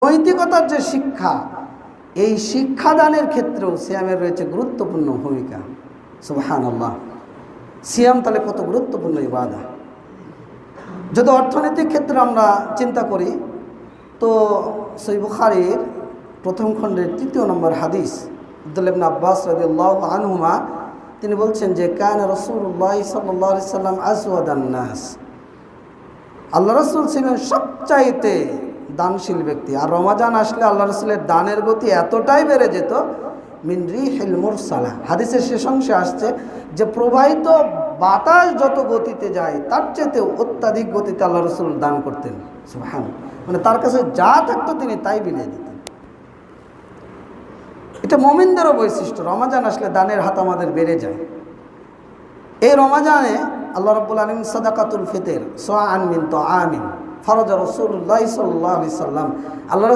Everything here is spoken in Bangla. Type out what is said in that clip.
নৈতিকতার যে শিক্ষা, এই শিক্ষাদানের ক্ষেত্রেও সিয়ামের রয়েছে গুরুত্বপূর্ণ ভূমিকা। সুবহানাল্লাহ, সিয়াম তাহলে কত গুরুত্বপূর্ণ ইবাদত। যদি অর্থনৈতিক ক্ষেত্রে আমরা চিন্তা করি তো সহিহ বুখারীর প্রথম খণ্ডের ৩য় নম্বর হাদিস, আব্দুল্লাহ ইবনে আব্বাস রাদিয়াল্লাহু আনহুমা তিনি বলছেন যে কানা রাসূলুল্লাহ সাল্লাল্লাহু আলাইহি সাল্লাম আসওয়াদান নাস, আল্লাহ রাসূল ছিলেন সবচাইতে দানশীল ব্যক্তি। আর রমাজান আসলে আল্লাহ রাসূলের দানের গতি এতটাই বেড়ে যেত, মিন রিহিল মুরসালা, হাদিসের শেষ অংশে আসছে যে প্রবাহিত বাতাস যত গতিতে যায় তার চেয়েতে অত্যাধিক গতিতে আল্লাহ রাসূল দান করতেন। সুবহানাল্লাহ, মানে তার কাছে যা থাকতো তিনি তাই বিলিয়ে দিতেন। এটা মুমিনদেরও বৈশিষ্ট্য, রমাজান আসলে দানের হাত আমাদের বেড়ে যায়। এই রমাজানে আল্লাহ রাব্বুল আলামিন সাদাকাতুল ফিতর সাআন মিন তাআমিন ফরজ রাসূলুল্লাহ সাল্লাল্লাহু আলাইহি সাল্লাম, আল্লাহ